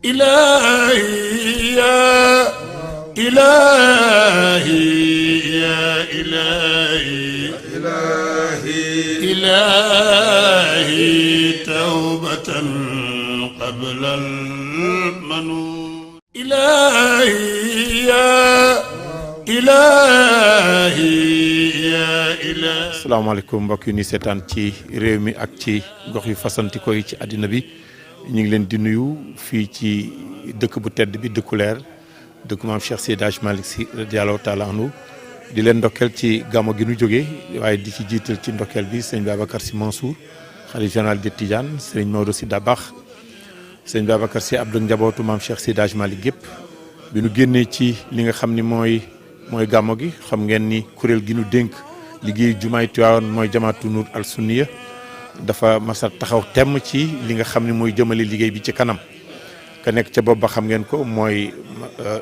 إلهي يا إلهي يا إلهي إلهي توبة قبل المنون إلهي يا إلهي يا إلهي. asalaamaaleykum mbokk yi ñuy seetaan ci réew mi ak ci gox yu fasantikoo yi ci àddina bi ñu ngi leen di nuyu fii ci dëkk bu tedd bi dëkku leer dëkku maam Cheikh Seydi Hadji Malick Sy radiyallahu taala anhu di leen ndokkeel ci gàmmu gi nu jógee waaye di ci jiital ci ndokkeel bi sëñ Babacar Sy Mansour xalifa général de Tidiane sëñ Maodo Sy Dabakh sëñ Babacar Sy Abdou njabootu maam Cheikh Seydi Hadji Malick gépp bi nu génnee ci li nga xam ni mooy gàmmu gi xam ngeen ni kuréel gi nu dénk liggéey jumaay Tiwaawan mooy jamaatu Nuur al Sunniya dafa masa taxaw temm ci li nga xam ne mooy jëmale liggéey bi ci kanam ka nekk ca bopp ba xam ngeen ko mooy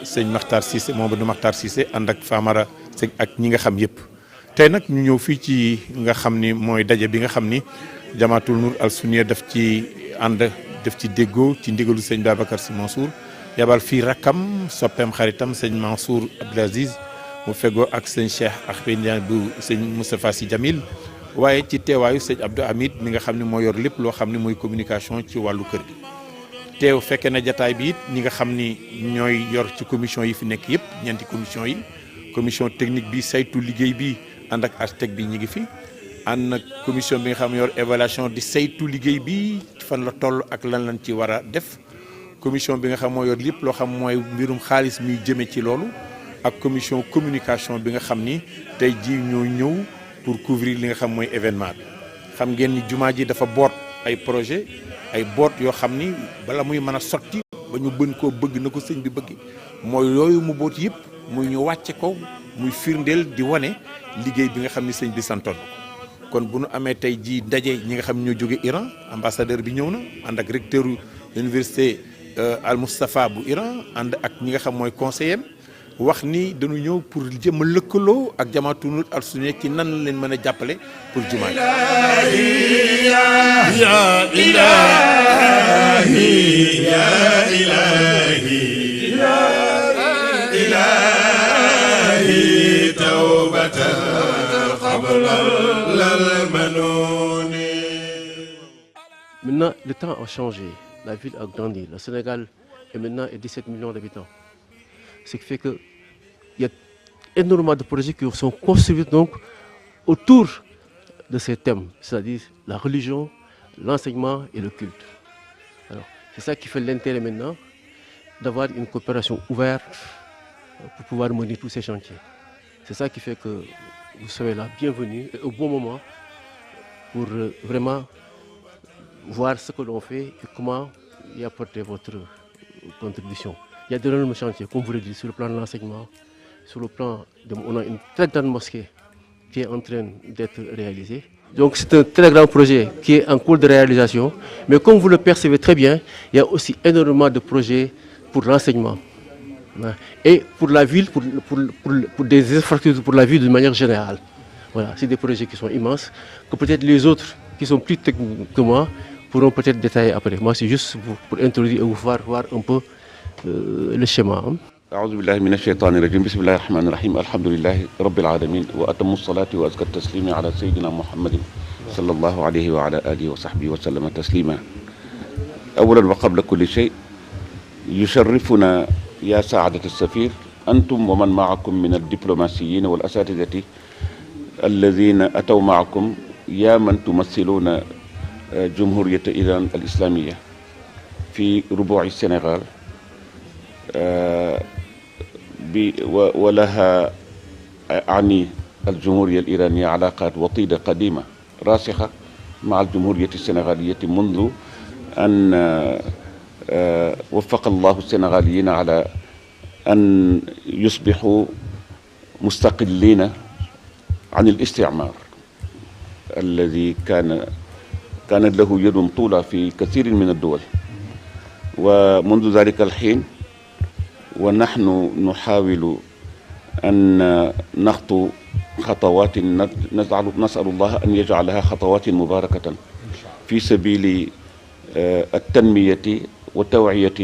sëñ Makhtar Cissé Mamadou Makhtar Cissé ànd ak Famara sëñ ak ñi nga xam yëpp tey nag ñu ñëw fii ci nga xam ni mooy daje bi nga xam ni jamaatul Nuur al Sunniya daf ci ànd daf ci déggoo ci ndigalu sëñ Babacar Sy Mansour yabal fii rakkam soppeem xaritam sëñ Mansour Abdoul Aziz mu fegoo ak sëñ Cheikh Ahmed Ndiaye bu sëñ Moustapha Sy Jamil waaye ci teewaayu sëñ Abdou Hamid mi nga xam ne moo yor lépp loo xam ne mooy communication ci wàllu kër gi teew fekkee na jataay bi it ñi nga xam ni ñooy yor ci commission yi fi nekk yëpp ñeenti commission yi commission technique bi saytu liggéey bi ànd ak architecte bi ñi ngi fi ànd nag commission bi nga xam ne yor évaluation di saytu liggéey bi fan la toll ak lan lañ ci war a def commission bi nga xam moo yor lépp loo xam mooy mbirum xaalis muy jëme ci loolu ak commission communication bi nga xam ni tey jii ñoo ñëw pour couvrir li nga xam mooy événement bi xam ngeen ni jumaa ji dafa boot ay projet ay boot yoo xam ni bala muy mën a sotti ba ñu bën koo bëgg na ko sëñ bi bëgg mooy yooyu mu boot yëpp muy ñu wàcce ko muy firndeel di wane liggéey bi nga xam ni sëñ bi santoon kon bu nu amee tey jii ndaje ñi nga xam ne ñoo jóge Iran ambassadeur bi ñëw na ànd ak recteur université Al Moustapha bu Iran ànd ak ñi nga xam mooy conseiller wax ni dañu ñëw pour jëm a lëkkaloo ak jamaatu Nuur al Sunniya ci nan la leen mën a jàppale pour jumaa ya ilahi ya ilahi ya ilahi tawbatan qabla al-manun. Maintenant, le temps a changé, la ville a grandi, le Sénégal est maintenant 17 millions d'habitants. Ce qui fait qu'il y a énormément de projets qui sont construits donc autour de ces thèmes, c'est-à-dire la religion, l'enseignement et le culte. Alors, c'est ça qui fait l'intérêt maintenant d'avoir une coopération ouverte pour pouvoir mener tous ces chantiers. C'est ça qui fait que vous serez là, bienvenue, et au bon moment pour vraiment voir ce que l'on fait et comment y apporter votre contribution. Il y a d'énormes chantiers, comme vous le dites, sur le plan de l'enseignement, sur le plan on a une très grande mosquée qui est en train d'être réalisée. Donc c'est un très grand projet qui est en cours de réalisation, mais comme vous le percevez très bien, il y a aussi énormément de projets pour l'enseignement et pour la ville, pour des infrastructures pour la ville de manière générale. Voilà, c'est des projets qui sont immenses, que peut-être les autres qui sont plus techniques que moi pourront peut-être détailler après. Moi c'est juste pour introduire et vous faire voir un peu le schéma. أعوذ بالله من الشيطان الرجيم بسم الله الرحمن الرحيم الحمد لله رب العالمين وأتم الصلاة وأزكى التسليم على سيدنا محمد صلى الله عليه وعلى آله وصحبه وسلم تسليما. أولا وقبل كل شيء يشرفنا يا سعادة السفير أنتم ومن معكم من الدبلوماسيين والأساتذة الذين أتوا معكم يا من تمثلون جمهورية إيران الإسلامية في ربوع السنغال ولها أعني الجمهورية الإيرانية علاقات وطيدة قديمة راسخة مع الجمهورية السنغالية منذ أن وفق الله السنغاليين على أن يصبحوا مستقلين عن الاستعمار الذي كانت له يد طولة في كثير من الدول. ومنذ ذلك الحين ونحن نحاول أن نخطو خطوات نسأل الله أن يجعلها خطوات مباركة في سبيل التنمية وتوعية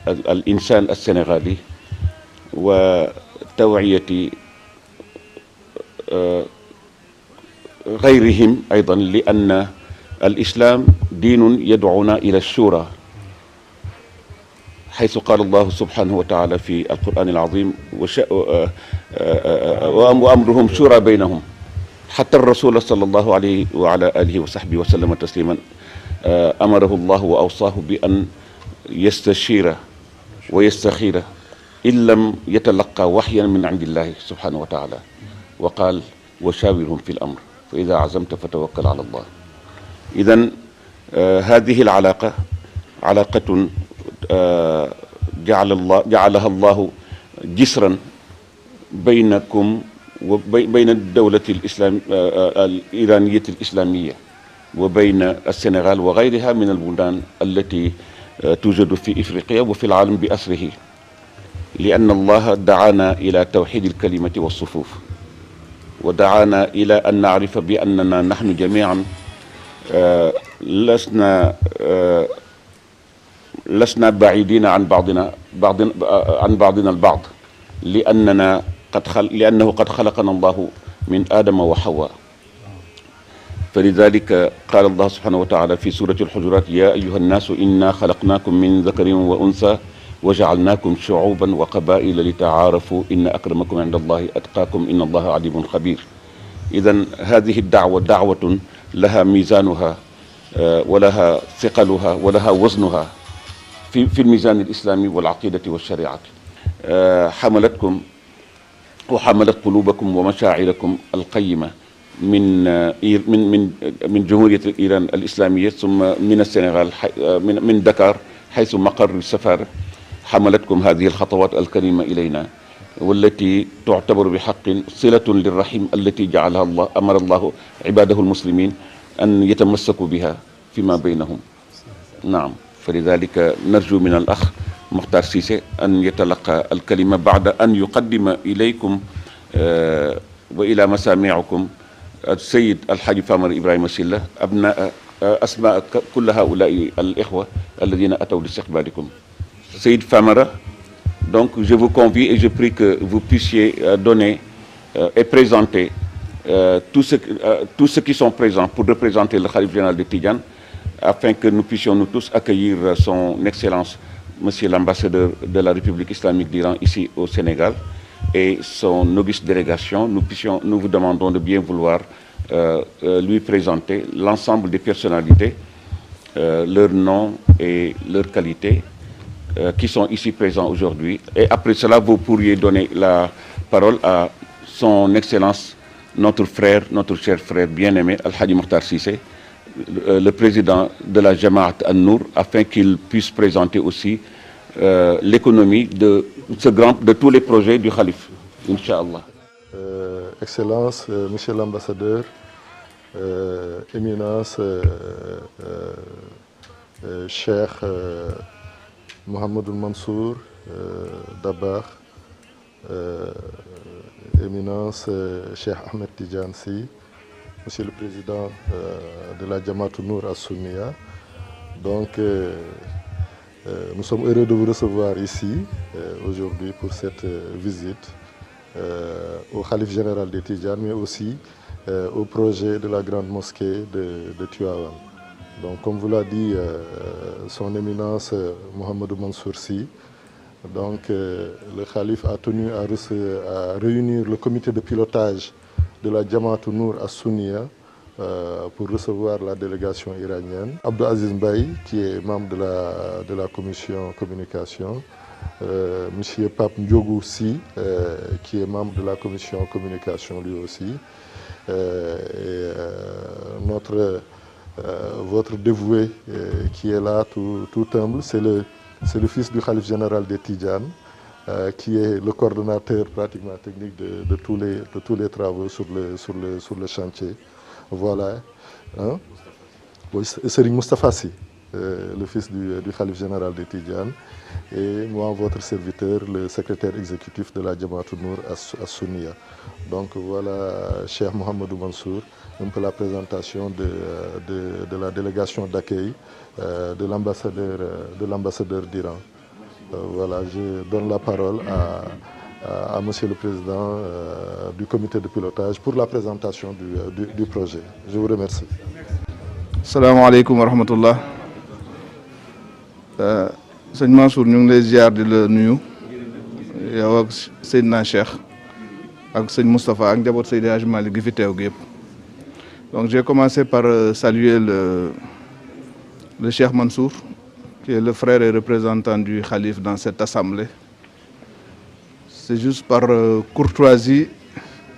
الإنسان السنغالي وتوعية غيرهم أيضا، لأن الإسلام دين يدعونا إلى الشورى، حيث قال الله سبحانه وتعالى في القرآن العظيم وأمرهم شورى بينهم. حتى الرسول صلى الله عليه وعلى آله وصحبه وسلم تسليما أمره الله وأوصاه بأن يستشير ويستخير إن لم يتلقى وحيا من عند الله سبحانه وتعالى، وقال وشاورهم في الأمر فإذا عزمت فتوكل على الله. إذن هذه العلاقة علاقة جعلها الله جسرا بينكم وبين الدولة الإيرانية الإسلامية وبين السنغال وغيرها من البلدان التي توجد في إفريقيا وفي العالم بأسره، لأن الله دعانا إلى توحيد الكلمة والصفوف، ودعانا إلى أن نعرف بأننا نحن جميعا لسنا بعيدين عن بعضنا البعض، لأنه قد خلقنا الله من آدم وحواء. فلذلك قال الله سبحانه وتعالى في سورة الحجرات يا أيها الناس إنا خلقناكم من ذكر وأنثى وجعلناكم شعوبا وقبائل لتعارفوا إن أكرمكم عند الله أتقاكم إن الله عليم خبير. إذن هذه الدعوة دعوة لها ميزانها ولها ثقلها ولها وزنها في الميزان الإسلامي والعقيدة والشريعة. حملتكم وحملت قلوبكم ومشاعركم القيمة من جمهورية إيران الإسلامية، ثم من السنغال من دكار حيث مقر السفارة. حملتكم هذه الخطوات الكريمة إلينا، والتي تعتبر بحق صلة للرحم التي جعلها الله أمر الله عباده المسلمين أن يتمسكوا بها فيما بينهم. نعم، فلذلك نرجو من الأخ مختار سيسي أن يتلقى الكلمة بعد أن يقدم إليكم وإلى مسامعكم السيد الحاج فامر إبراهيم سيلا أبناء أسماء كل هؤلاء الإخوة الذين أتوا لاستقبالكم. Saïd Famara, donc je vous convie et je prie que vous puissiez donner et présenter tous ceux qui sont présents pour représenter le Khalife général de Tidjane, afin que nous puissions nous tous accueillir son Excellence, Monsieur l'ambassadeur de la République islamique d'Iran ici au Sénégal et son auguste délégation. Nous vous demandons de bien vouloir lui présenter l'ensemble des personnalités, leurs noms et leurs qualités qui sont ici présents aujourd'hui. Et après cela, vous pourriez donner la parole à son Excellence, notre frère, notre cher frère bien-aimé, Al-Hadi Mokhtar Cissé, le président de la Jamaat An-Nour, afin qu'il puisse présenter aussi l'économie de tous les projets du Khalif, Inch'Allah. Excellence, Monsieur l'ambassadeur, Éminence, Cheikh Mohamedou Mansour Dabakh, Éminence Cheikh Ahmed Tidjane Sy, Monsieur le Président de la Jamaat An-Nour As-Sunniya. Donc, nous sommes heureux de vous recevoir ici aujourd'hui pour cette visite au Khalife général de Tidjane, mais aussi au projet de la grande mosquée de Tivaouane. Donc, comme vous l'a dit son éminence Mohamedou Mansour Sy, donc le Khalife a tenu à réunir le comité de pilotage de la Jamaat An-Nour As-Sunniya pour recevoir la délégation iranienne. Abdou Aziz Mbaye, qui est membre de la commission communication, Monsieur Pape Ndiogou Sy, qui est membre de la commission communication lui aussi, et votre dévoué qui est là tout humble, c'est le fils du Khalife général de Tidjane, qui est le coordonnateur pratiquement technique de tous les travaux sur le chantier. Voilà. Hein? Serigne Moustapha Sy, le fils du Khalife général de Tidjane, et moi, votre serviteur, le secrétaire exécutif de la Jamaat An-Nour As-Sunniya. Donc voilà, Cheikh Mohamedou Mansour, un peu la présentation de la délégation d'accueil de l'ambassadeur d'Iran. Voilà, je donne la parole à Monsieur le Président du comité de pilotage pour la présentation du projet. Je vous remercie. Assalamu alaikum wa rahmatullah. Sëñ Mansour ñu ngi lay ziar di la nuyu yow ak Seydina Cheikh ak sëñ Moustapha ak njaboot Seydi Hadji Malick gi fi teew gi yëpp. Donc j'ai commencé par saluer le Cheikh Mansour, qui est le frère et représentant du Khalif dans cette assemblée. C'est juste par courtoisie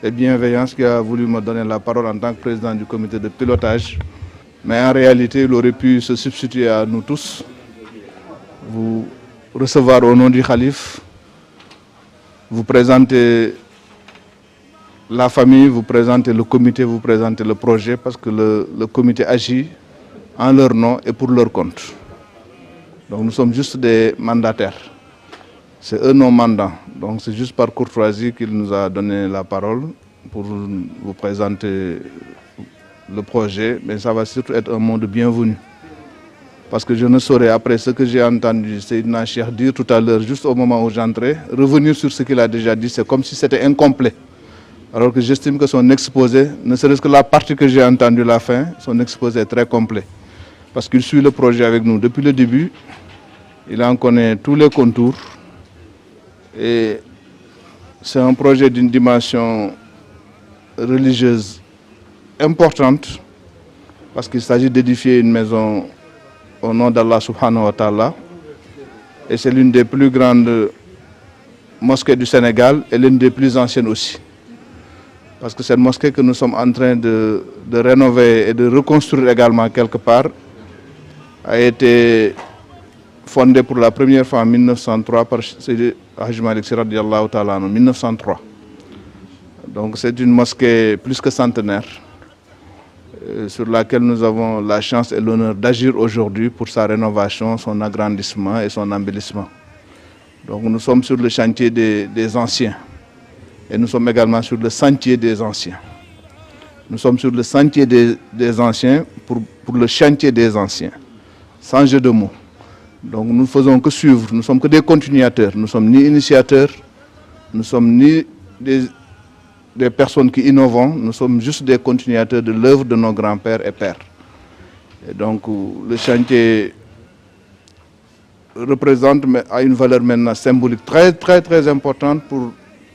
et bienveillance qu'il a voulu me donner la parole en tant que président du comité de pilotage. Mais en réalité, il aurait pu se substituer à nous tous, vous recevoir au nom du Khalif, vous présenter la famille, vous présenter le comité, vous présenter le projet, parce que le comité agit en leur nom et pour leur compte. Donc nous sommes juste des mandataires. C'est eux nos mandants. Donc c'est juste par courtoisie qu'il nous a donné la parole pour vous présenter le projet. Mais ça va surtout être un mot de bienvenue. Parce que je ne saurais, après ce que j'ai entendu Seydina Cheikh dire tout à l'heure, juste au moment où j'entrais, revenir sur ce qu'il a déjà dit, c'est comme si c'était incomplet. Alors que j'estime que son exposé, ne serait-ce que la partie que j'ai entendue la fin, son exposé est très complet. Parce qu'il suit le projet avec nous depuis le début, il en connaît tous les contours. Et c'est un projet d'une dimension religieuse importante, parce qu'il s'agit d'édifier une maison au nom d'Allah subhanahu wa ta'ala. Et c'est l'une des plus grandes mosquées du Sénégal et l'une des plus anciennes aussi. Parce que cette mosquée que nous sommes en train de rénover et de reconstruire également quelque part a été fondée pour la première fois en 1903 par Seydi Hadji Malick Sy radiyallahu ta'ala en 1903. Donc c'est une mosquée plus que centenaire sur laquelle nous avons la chance et l'honneur d'agir aujourd'hui pour sa rénovation, son agrandissement et son embellissement. Donc nous sommes sur le chantier des anciens et nous sommes également sur le sentier des anciens. Nous sommes sur le sentier des anciens pour le chantier des anciens, sans jeu de mots. Donc nous ne faisons que suivre, nous ne sommes que des continuateurs, nous ne sommes ni initiateurs, nous ne sommes ni des personnes qui innovent, nous sommes juste des continuateurs de l'œuvre de nos grands-pères et pères. Et donc le chantier représente a une valeur maintenant symbolique très importante pour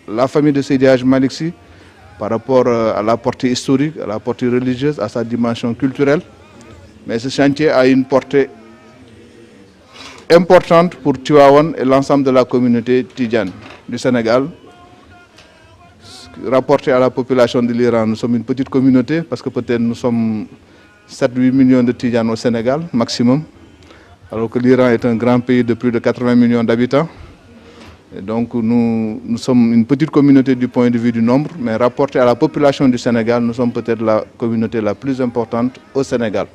la famille de Seydi Hadji Malick Sy par rapport à la portée historique, à la portée religieuse, à sa dimension culturelle. Mais ce chantier a une portée importante pour Tivaouane et l'ensemble de la communauté tidjane du Sénégal. Rapporté à la population de l'Iran, nous sommes une petite communauté parce que peut-être nous sommes 7-8 millions de tidjanes au Sénégal, maximum. Alors que l'Iran est un grand pays de plus de 80 millions d'habitants. Et donc nous sommes une petite communauté du point de vue du nombre, mais rapporté à la population du Sénégal, nous sommes peut-être la communauté la plus importante au Sénégal.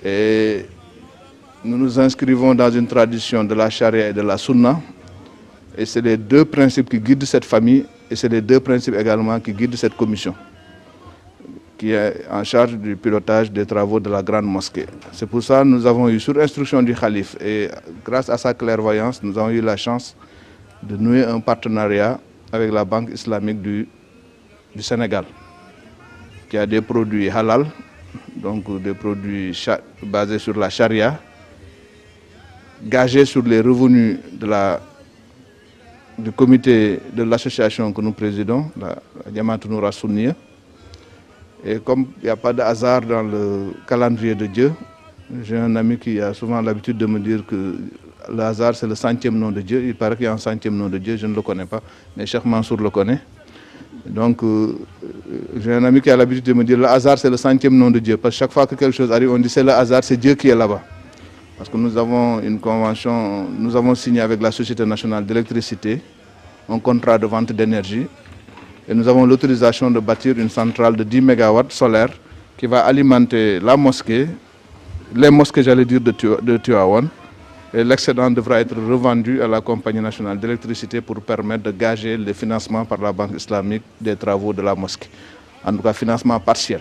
Et nous nous inscrivons dans une tradition de la charia et de la sunna. Et c'est les deux principes qui guident cette famille et c'est les deux principes également qui guident cette commission qui est en charge du pilotage des travaux de la grande mosquée. C'est pour ça que nous avons eu, sur instruction du Khalif et grâce à sa clairvoyance, nous avons eu la chance de nouer un partenariat avec la Banque islamique du Sénégal, qui a des produits halal, donc des produits basés sur la charia, gagés sur les revenus du comité de l'association que nous présidons, la Jamaat Nour as-Sunniya. Et comme il n'y a pas de hasard dans le calendrier de Dieu, j'ai un ami qui a souvent l'habitude de me dire que le hasard c'est le 100e nom de Dieu. Il paraît qu'il y a un 100e nom de Dieu, je ne le connais pas, mais Cheikh Mansour le connaît. Donc j'ai un ami qui a l'habitude de me dire le hasard c'est le 100e nom de Dieu. Parce que chaque fois que quelque chose arrive, on dit c'est le hasard, c'est Dieu qui est là-bas. Parce que nous avons une convention, nous avons signé avec la Société nationale d'électricité un contrat de vente d'énergie. Et nous avons l'autorisation de bâtir une centrale de 10 MW solaire qui va alimenter la mosquée, les mosquées, j'allais dire, de Tivaouane. Et l'excédent devra être revendu à la Compagnie nationale d'électricité pour permettre de gager le financement par la Banque islamique des travaux de la mosquée. en tout cas financement partiel.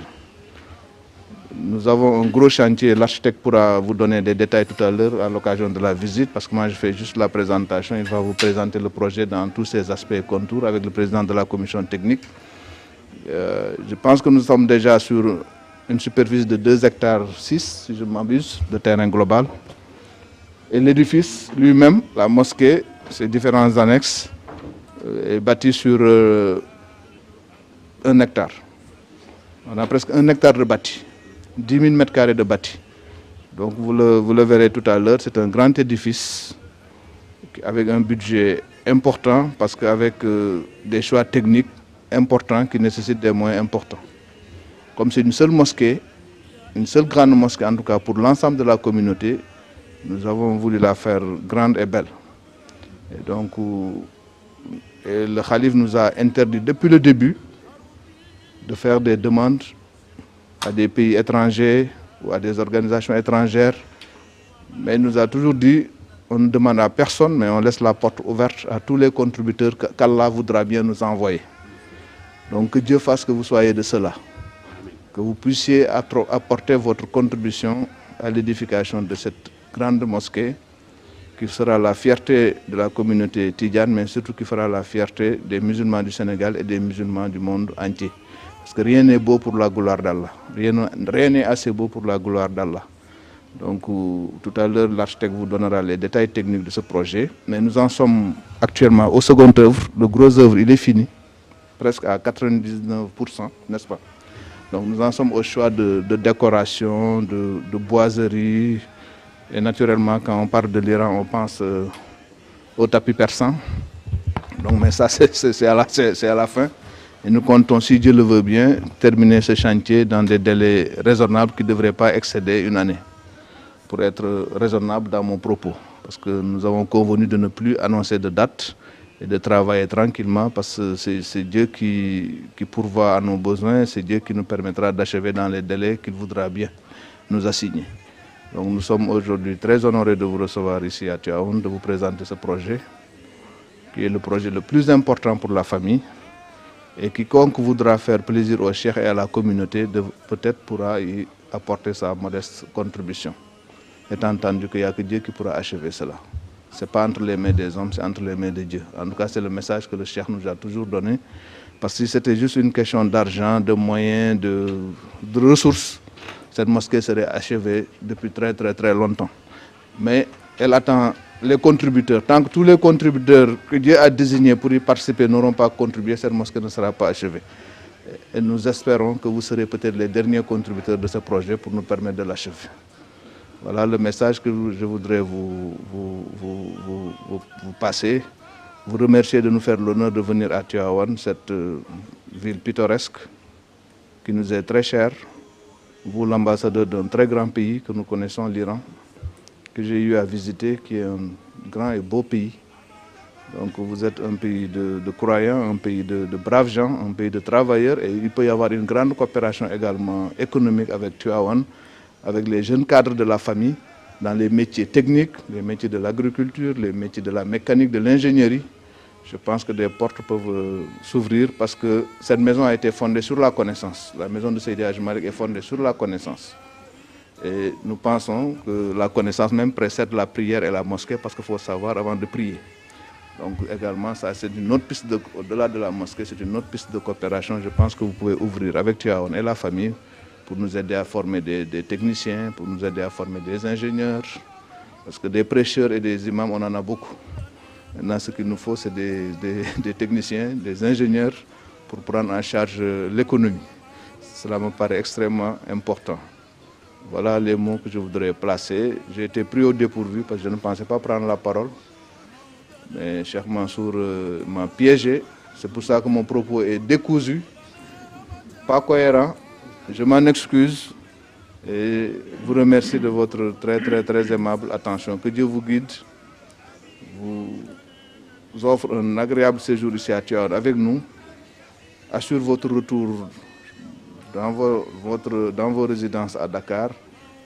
Nous avons un gros chantier, l'architecte pourra vous donner des détails tout à l'heure à l'occasion de la visite, parce que moi je fais juste la présentation, il va vous présenter le projet dans tous ses aspects et contours avec le président de la commission technique. Je pense que nous sommes déjà sur une superficie de 2,6 hectares, si je ne m'abuse, de terrain global. Et l'édifice lui-même, la mosquée, ses différents annexes, est bâti sur 1 hectare. On a presque 1 hectare de bâti, 10 000 mètres carrés de bâti. Donc vous le verrez tout à l'heure, c'est un grand édifice avec un budget important parce qu'avec des choix techniques importants qui nécessitent des moyens importants. Comme c'est une seule mosquée, une seule grande mosquée en tout cas pour l'ensemble de la communauté, nous avons voulu la faire grande et belle. Et donc le Khalif nous a interdit depuis le début de faire des demandes à des pays étrangers ou à des organisations étrangères. Mais il nous a toujours dit, on ne demande à personne, mais on laisse la porte ouverte à tous les contributeurs qu'Allah voudra bien nous envoyer. Donc que Dieu fasse que vous soyez de cela, que vous puissiez apporter votre contribution à l'édification de cette grande mosquée qui sera la fierté de la communauté tidjane, mais surtout qui fera la fierté des musulmans du Sénégal et des musulmans du monde entier. Parce que rien n'est beau pour la gloire d'Allah. Rien n'est assez beau pour la gloire d'Allah. Donc tout à l'heure, l'architecte vous donnera les détails techniques de ce projet. Mais nous en sommes actuellement au second œuvre. Le gros œuvre, il est fini, presque à 99%, n'est-ce pas? Donc nous en sommes au choix de décoration, de boiserie. Et naturellement, quand on parle de l'Iran, on pense au tapis persan. Donc, mais ça, c'est à la fin. Et nous comptons, si Dieu le veut bien, terminer ce chantier dans des délais raisonnables qui ne devraient pas excéder 1 année. Pour être raisonnable dans mon propos. Parce que nous avons convenu de ne plus annoncer de date et de travailler tranquillement parce que c'est Dieu qui pourvoit à nos besoins, c'est Dieu qui nous permettra d'achever dans les délais qu'il voudra bien nous assigner. Donc nous sommes aujourd'hui très honorés de vous recevoir ici à Tivaouane, de vous présenter ce projet, qui est le projet le plus important pour la famille. Et quiconque voudra faire plaisir au cheikh et à la communauté, peut-être pourra y apporter sa modeste contribution. Étant entendu qu'il n'y a que Dieu qui pourra achever cela. Ce n'est pas entre les mains des hommes, c'est entre les mains de Dieu. En tout cas, c'est le message que le cheikh nous a toujours donné. Parce que si c'était juste une question d'argent, de moyens, de ressources, cette mosquée serait achevée depuis très très très longtemps. Mais elle attend les contributeurs. Tant que tous les contributeurs que Dieu a désignés pour y participer n'auront pas contribué, cette mosquée ne sera pas achevée. Et nous espérons que vous serez peut-être les derniers contributeurs de ce projet pour nous permettre de l'achever. Voilà le message que je voudrais vous passer. Vous remercier de nous faire l'honneur de venir à Tivaouane, cette ville pittoresque qui nous est très chère. Vous, l'ambassadeur d'un très grand pays que nous connaissons, l'Iran, que j'ai eu à visiter, qui est un grand et beau pays. Donc vous êtes un pays de croyants, un pays de braves gens, un pays de travailleurs, et il peut y avoir une grande coopération également économique avec Tivaouane, avec les jeunes cadres de la famille, dans les métiers techniques, les métiers de l'agriculture, les métiers de la mécanique, de l'ingénierie. Je pense que des portes peuvent s'ouvrir parce que cette maison a été fondée sur la connaissance. La maison de Seydi Hadji Malick est fondée sur la connaissance. Et nous pensons que la connaissance même précède la prière et la mosquée parce qu'il faut savoir avant de prier. Donc également, ça c'est une autre piste, au-delà de la mosquée, c'est une autre piste de coopération. Je pense que vous pouvez ouvrir avec Tivaouane et la famille pour nous aider à former des techniciens, pour nous aider à former des ingénieurs. Parce que des prêcheurs et des imams, on en a beaucoup. Maintenant, ce qu'il nous faut, c'est des techniciens, des ingénieurs pour prendre en charge l'économie. Cela me paraît extrêmement important. Voilà les mots que je voudrais placer. J'ai été pris au dépourvu parce que je ne pensais pas prendre la parole. Mais Cheikh Mansour m'a piégé. C'est pour ça que mon propos est décousu, pas cohérent. Je m'en excuse et vous remercie de votre très très très aimable attention. Que Dieu vous guide, vous offre un agréable séjour ici à Tivaouane avec nous. Assure votre retour dans vos résidences à Dakar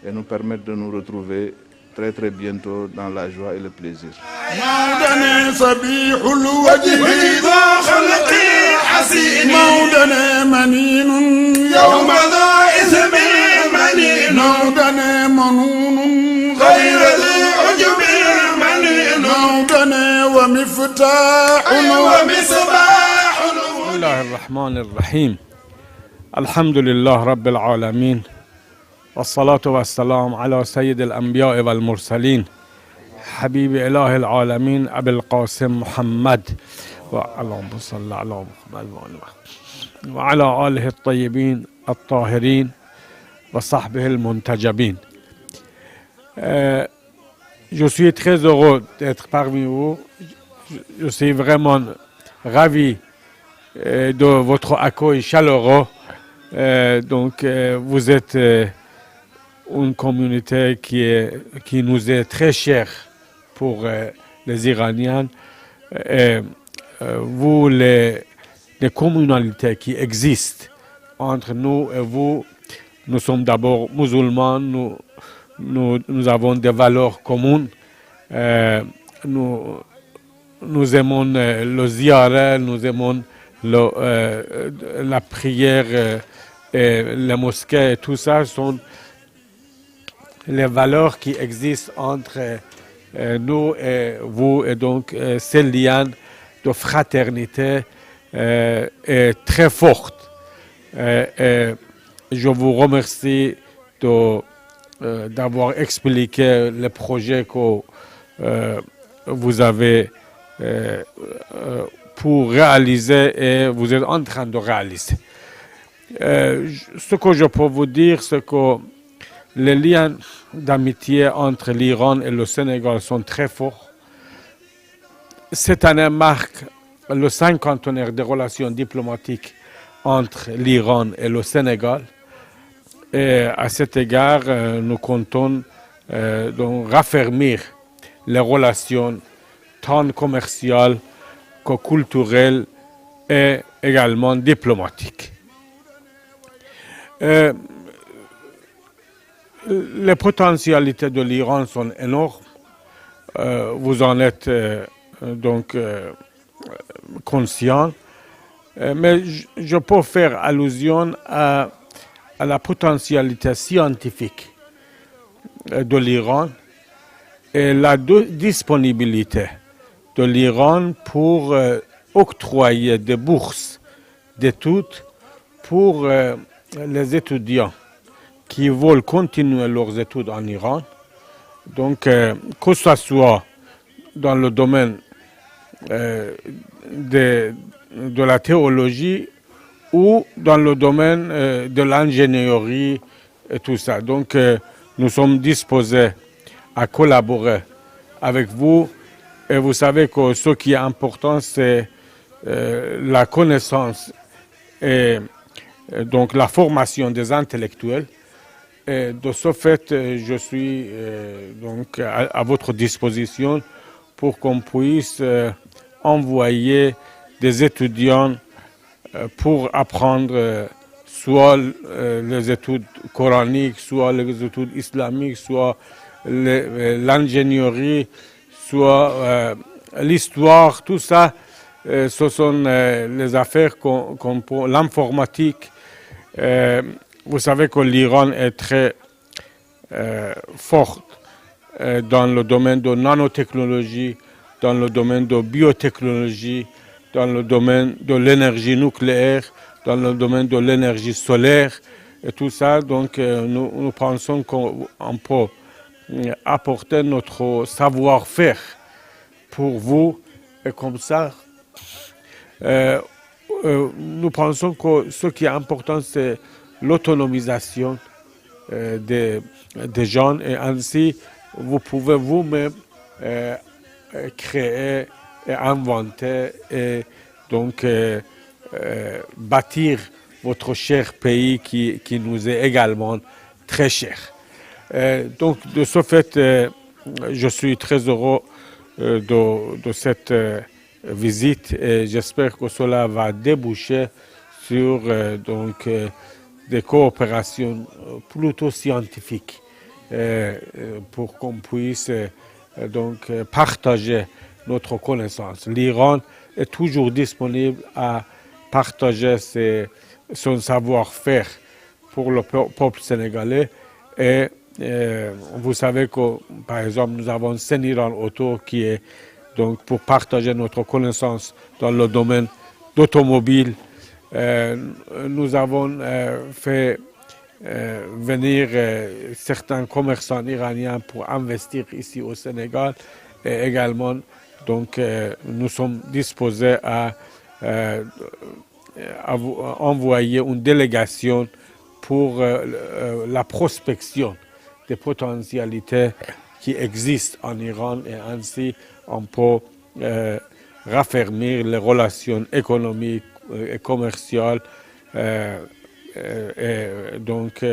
et nous permettre de nous retrouver très très bientôt dans la joie et le plaisir. حسين مودنا منين يوم ذا اسم منين مودنا منون غير ذي عجب منين مودنا ومفتاح ومصباح بسم الله الرحمن الرحيم الحمد لله رب العالمين والصلاة والسلام على سيد الأنبياء والمرسلين حبيب إله العالمين أبي القاسم محمد اللهم صل على محمد وعلى آله الطيبين الطاهرين وصحبه المنتجبين. Je suis très heureux d'être parmi vous. Je suis vraiment ravi de votre accueil chaleureux. Vous êtes une communauté qui nous est très chère pour les Iraniens. Vous, les communautés qui existent entre nous et vous, nous sommes d'abord musulmans, nous avons des valeurs communes. Nous aimons le ziyara, nous aimons la prière et les mosquées, et tout ça sont les valeurs qui existent entre nous et vous. Et donc, ces liens de fraternité est très forte. Et je vous remercie d'avoir expliqué les projets que vous avez pour réaliser et vous êtes en train de réaliser. Ce que je peux vous dire, c'est que les liens d'amitié entre l'Iran et le Sénégal sont très forts. Cette année marque le 50e des relations diplomatiques entre l'Iran et le Sénégal. Et à cet égard, nous comptons donc raffermir les relations tant commerciales que culturelles et également diplomatiques. Les potentialités de l'Iran sont énormes. Vous en êtes conscient. Mais je peux faire allusion à la potentialité scientifique de l'Iran et la disponibilité de l'Iran pour octroyer des bourses d'études pour les étudiants qui veulent continuer leurs études en Iran. Donc, que ce soit dans le domaine de la théologie ou dans le domaine de l'ingénierie et tout ça. Donc, nous sommes disposés à collaborer avec vous. Et vous savez que ce qui est important, c'est la connaissance et donc la formation des intellectuels. Et de ce fait, je suis donc à votre disposition pour qu'on puisse envoyer des étudiants pour apprendre soit les études coraniques, soit les études islamiques, soit l'ingénierie, soit l'histoire. Tout ça, ce sont les affaires l'informatique. Vous savez que l'Iran est très forte dans le domaine de nanotechnologie, dans le domaine de biotechnologie, dans le domaine de l'énergie nucléaire, dans le domaine de l'énergie solaire et tout ça. Donc nous pensons qu'on peut apporter notre savoir-faire pour vous. Et comme ça, nous pensons que ce qui est important, c'est l'autonomisation des jeunes. Et ainsi, vous pouvez vous-même créer et inventer et donc bâtir votre cher pays qui nous est également très cher. Donc de ce fait, je suis très heureux de cette visite et j'espère que cela va déboucher sur des coopérations plutôt scientifiques pour qu'on puisse partager notre connaissance. L'Iran est toujours disponible à partager son savoir-faire pour le peuple sénégalais. Et vous savez que, par exemple, nous avons Séniran Auto qui est donc pour partager notre connaissance dans le domaine d'automobile. Nous avons fait venir certains commerçants iraniens pour investir ici au Sénégal. Et également, donc, nous sommes disposés à envoyer une délégation pour la prospection des potentialités qui existent en Iran, et ainsi on peut raffermir les relations économiques et commerciales. Et donc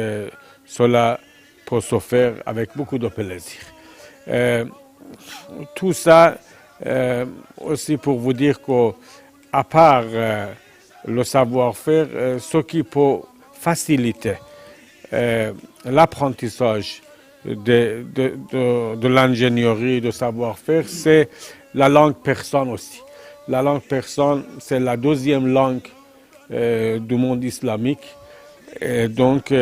cela peut se faire avec beaucoup de plaisir. Tout ça aussi pour vous dire qu'à part le savoir-faire, ce qui peut faciliter l'apprentissage de l'ingénierie, de savoir-faire, c'est la langue persane aussi. La langue persane, c'est la deuxième langue du monde islamique. Et donc,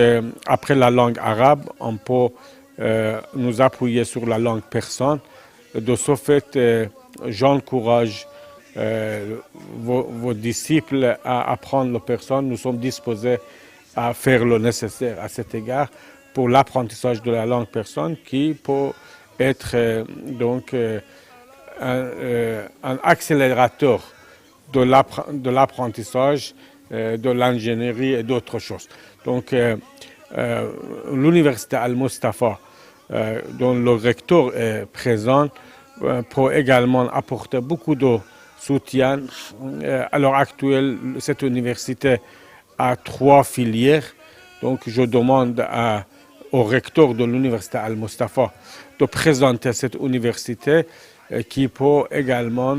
après la langue arabe, on peut nous appuyer sur la langue persane. De ce fait, j'encourage vos disciples à apprendre le persane. Nous sommes disposés à faire le nécessaire à cet égard pour l'apprentissage de la langue persane, qui peut être donc un accélérateur de l'apprentissage de l'ingénierie et d'autres choses. Donc, l'université Al-Mustafa, dont le recteur est présent, peut également apporter beaucoup de soutien. À l'heure actuelle, cette université a 3 filières. Donc, je demande au recteur de l'université Al-Mustafa de présenter cette université qui peut également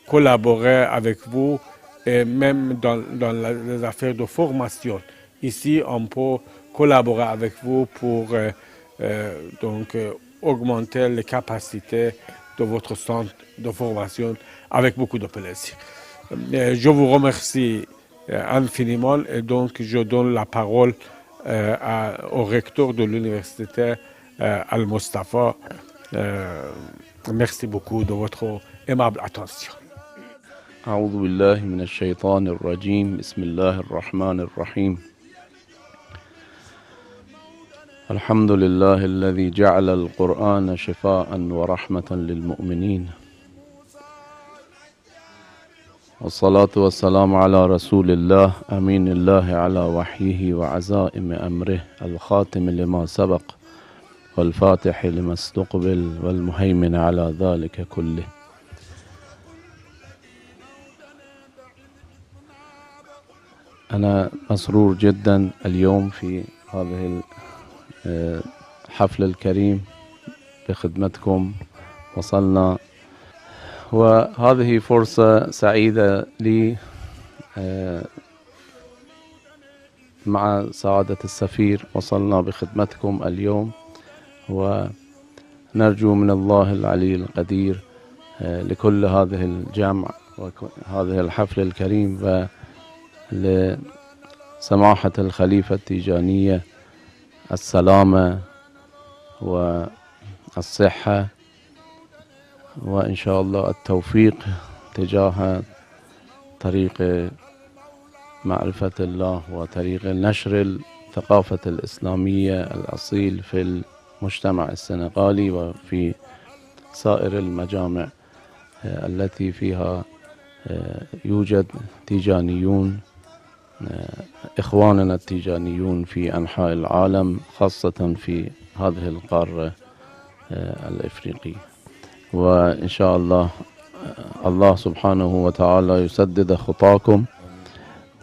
collaborer avec vous, et même dans les affaires de formation. Ici, on peut collaborer avec vous pour donc augmenter les capacités de votre centre de formation avec beaucoup de plaisir. Je vous remercie infiniment, et donc je donne la parole au recteur de l'université Al-Mustafa. Merci beaucoup de votre aimable attention. أعوذ بالله من الشيطان الرجيم بسم الله الرحمن الرحيم الحمد لله الذي جعل القرآن شفاء ورحمة للمؤمنين والصلاة والسلام على رسول الله أمين الله على وحيه وعزائم أمره الخاتم لما سبق والفاتح لما استقبل والمهيمن على ذلك كله. أنا مسرور جدا اليوم في هذه الحفل الكريم بخدمتكم. وصلنا وهذه فرصة سعيدة لي مع سعادة السفير. وصلنا بخدمتكم اليوم، ونرجو من الله العلي القدير لكل هذه الجمع وهذه الحفل الكريم ولسماحة الخليفة التيجانية السلامة والصحة، وإن شاء الله التوفيق تجاه طريق معرفة الله وطريق نشر الثقافة الإسلامية الأصيل في المجتمع السنغالي وفي سائر المجامع التي فيها يوجد تيجانيون، إخواننا التيجانيون في أنحاء العالم، خاصة في هذه القارة الإفريقية. وإن شاء الله الله سبحانه وتعالى يسدد خطاكم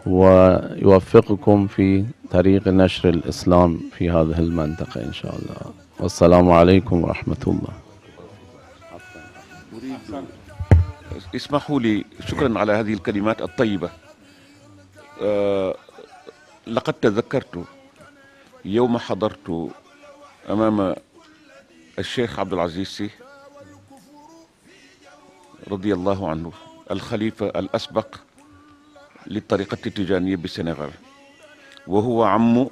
ويوفقكم في طريق نشر الإسلام في هذه المنطقة إن شاء الله. والسلام عليكم ورحمة الله. اسمحوا لي، شكرا على هذه الكلمات الطيبة. لقد تذكرت يوم حضرت أمام الشيخ عبد العزيز سي رضي الله عنه الخليفة الأسبق للطريقة التجانية بالسنغال، وهو عم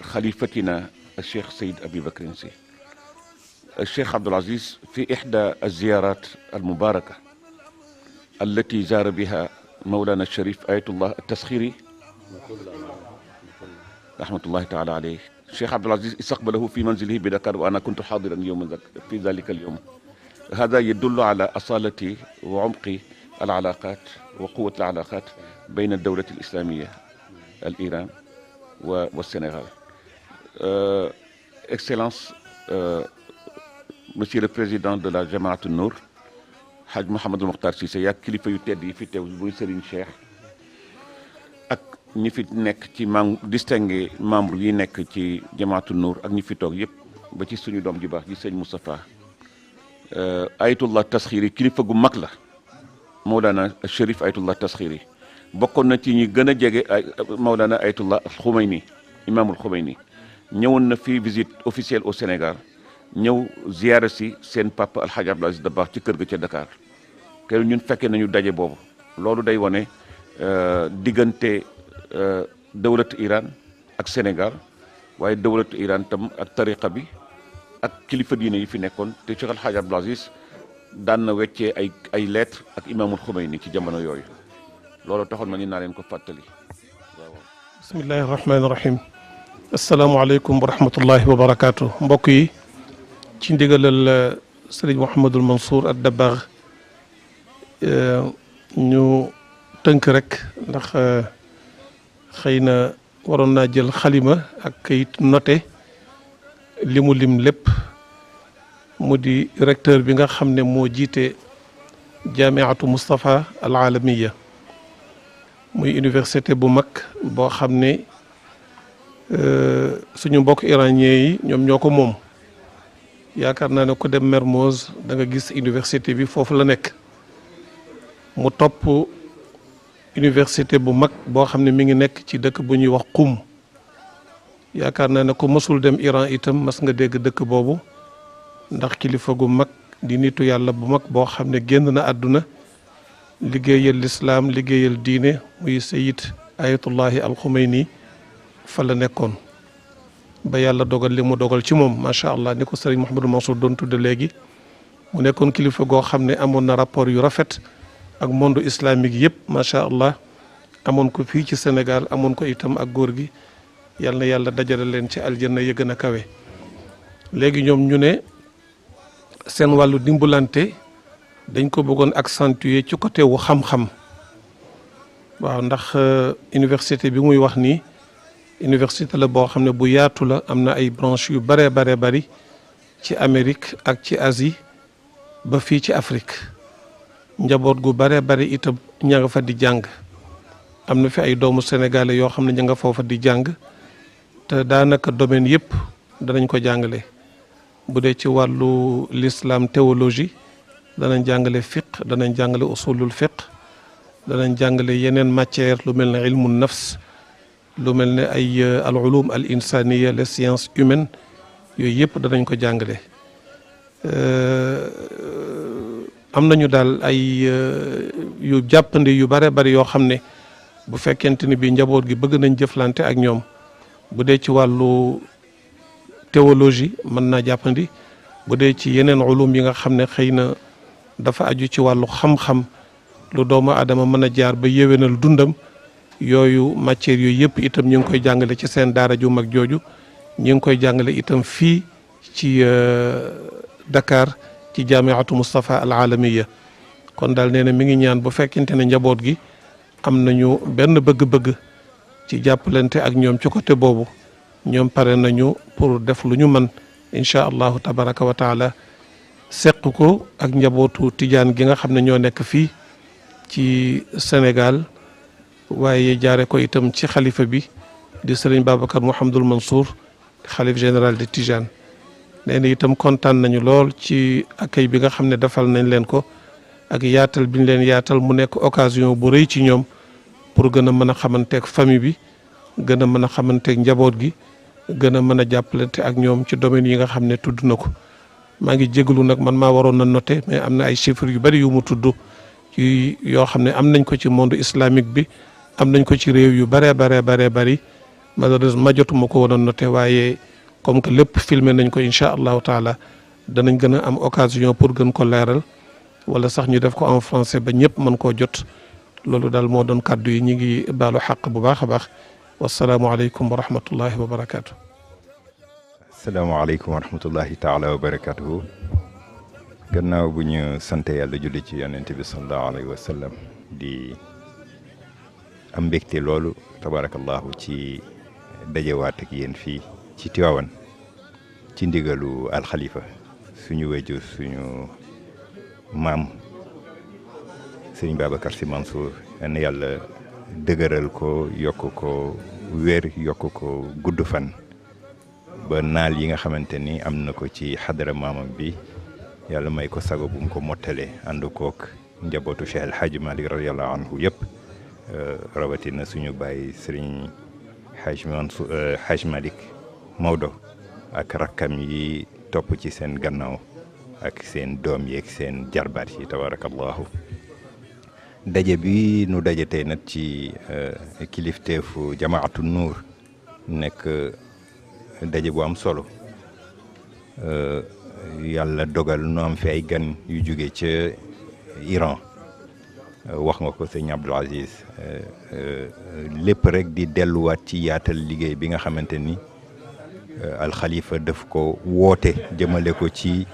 خليفتنا الشيخ سيد أبي بكر سي. الشيخ عبد العزيز في إحدى الزيارات المباركة التي زار بها مولانا الشريف آية الله التسخيري رحمة الله تعالى عليه، الشيخ عبد العزيز استقبله في منزله بدكار، وأنا كنت حاضرا في ذلك اليوم. هذا يدل على أصالة وعمق العلاقات وقوة العلاقات بين الدولة الإسلامية الإيران والسنغال. Excellence, Monsieur le Président de la Jamaat Nour, Hadj Mouhamadou Mokhtar Cissé, yak kilifa yu tedd yi fi teew muy Serigne Cheikh ak ñi fi nekk ci distingué membre yi nekk ci Jamaatu Nour ak ñi fi toog yëpp ba ci suñu doom ji baax ji sëñ Moustapha. Ayatullah Tasxiri kilifa gu mag la, Mawlana Chérif Ayatullah Tasxiri bokkoon na ci ñi gën a jege Mawlana Ayatullah Khoumeyni, Imamul Khoumeyni. ñëwoon na fii visite officielle au Sénégal, ñëw ziyaara si seen papa Alhaji Abdou Aziz Dabakh ci kër ga ca Dakar. Kër ñun fekkee nañu daje boobu. Loolu day wane diggante dawlatu Iran ak Sénégal, waaye dawlatu Iran tam ak tariqa bi ak kilifa diine yi fi nekkoon te Cheikh Alhaji Abdou Aziz daan na weccee ay lettres ak Imamul Khoumeyni ci jamono yooyu. Loolu taxoon ma ni naa leen ko fàttali. waaw. Bismillahi rahmaani rahim. asalaamaaleykum wa rahmatullahi wa barakaatu. mbokk yi ci ndigalal sëriñ Mouhamadul Mansour ad Dabakh ñu tënk rek ndax xëy na waroon naa jël xalima ak kayit noté li mu lim lépp mu di recteur bi nga xam ne moo jiite Jamiatu Moustapha al Alamiya muy université bu mag boo xam ne suñu mbokk iranien yi ñoom ñoo ko moom. yaakaar naa ne ku dem Mermoz da nga gis université bi foofu la nekk. mu topp université bu mag boo xam ne mi ngi nekk ci dëkk bu ñuy wax Qum. yaakaar naa ne ku mësul dem Iran itam mas nga dégg dëkk boobu ndax kilifa gu mag di nitu yàlla bu mag boo xam ne génn na àdduna liggéeyal lislaam liggéeyal diine muy Sayyid Ayatullahi al Khoumeyni fa la nekkoon ba yàlla dogal li mu dogal ci moom macha allah ni ko sëriñ Mouhamadou Mansour doon tudde léegi mu nekkoon kilifa goo xam ne amoon na rapport yu rafet ak monde islamique yëpp macha allah amoon ko fii ci Sénégal amoon ko itam ak góor gi yal na yàlla dajale leen ci aljanna ya gën a kawe. léegi ñoom ñu ne seen wàllu dimbalante dañ ko bëggoon accentuer ci côté wu xam-xam waaw ndax université bi muy wax nii université la boo xam ne bu yaatu la am na ay branches yu bare bari ci Amérique ak ci Asie ba fii ci Afrique njaboot gu bare bari itam ña nga fa di jàng am na fi ay doomu sénégalais yoo xam ne ña nga foofa di jàng te daanaka domaine yëpp danañ ko jàngale bu dee ci wàllu l'islam théologie danañ jàngale fiqh danañ jàngale usulul fiqh danañ jàngale yeneen matière lu mel ne ilmu nafs lu mel ne ay al ulum al insaniya les sciences humaines yooyu yëpp danañ ko jàngale am nañu daal ay yu jàppandi yu bare bari yoo xam ne bu fekkente ni bi njaboot gi bëgg nañ jëflante ak ñoom bu dee ci wàllu théologie mën naa jàppandi bu dee ci yeneen ulum yi nga xam ne xëy na dafa aju ci wàllu xam-xam lu doomu aadama mën a jaar ba yéwénal dundam yooyu matière yooyu yëpp itam ñu ngi koy jàngale ci seen daara ju mag jooju ñu ngi koy jàngale itam fii ci Dakar ci Jamiatu Moustapha al Alamiya kon daal nee na mi ngi ñaan bu fekkente ne njaboot gi am nañu benn bëgg-bëgg ci jàppalante ak ñoom ci côté boobu ñoom pare nañu pour def lu ñu mën incha allahu tabaraka wa taala seq ko ak njabootu tijaan gi nga xam ne ñoo nekk fii ci Sénégal waaye jaare ko itam ci xalifa bi di sëriñ Babacar Mouhamadul Mansour xalif général de Tijane nee na itam kontaan nañu lool ci accueil bi nga xam ne defal nañ leen ko ak yaatal bi ñu leen yaatal mu nekk occasion bu rëy ci ñoom pour gën a mën a xamanteeg famille bi gën a mën a xamanteeg njaboot gi gën a mën a jàppalante ak ñoom ci domaine yi nga xam ne tudd na ko maa ngi jégalu nag man maa waroon na noté mais am na ay chiffres yu bari yu mu tudd ci yoo xam ne am nañ ko ci monde islamique bi am nañ ko ci réew yu bare bari malheureusement jotuma ko woon a noté waaye comme que lépp filmé nañ ko incha allahu taala danañ gën a am occasion pour gën ko leeral wala sax ñu def ko en français ba ñëpp mën koo jot loolu daal moo doon kàddu yi ñu ngi baalu xaq bu baax a baax wasalaamualeykum wa rahmatullahi wa barakaatu. asalaamaaleykum wa rahmatullahi taala wa barakaatuhu. gannaaw bu ñu sant yàlla julli ci yonent bi sallallahu alayhi wa sallam di am mbégte loolu tabarakallahu ci dajewaat ak yéen fii ci Tiwaawan ci ndigalu alxalifa suñu wéjur suñu maam sëriñ Babacar Sy Mansour yal na yàlla dëgëral ko yokk ko wér yokk ko gudd fan ba naal yi nga xamante ni am na ko ci xadara maamam bi yàlla may ko sago bu mu ko mottale ànd kook njabootu Cheikh El Hadj Malick radiyallahu anhu yëpp rawatina suñu bàyyi sëriñ Hadj Malick Maodo ak rakkam yi topp ci seen gannaaw ak seen doom yi ak seen jarbaat yi tabarakallahu daje bi nu daje tey nag ci kilifteefu jamaatu nuur nekk daje bu am solo yàlla dogal nu am fi ay gan yu jóge ca Iran wax nga ko sëñ Abdoul Aziz lépp rek di delluwaat ci yaatal liggéey bi nga xamante ni alxalifa daf ko woote jëmale ko ci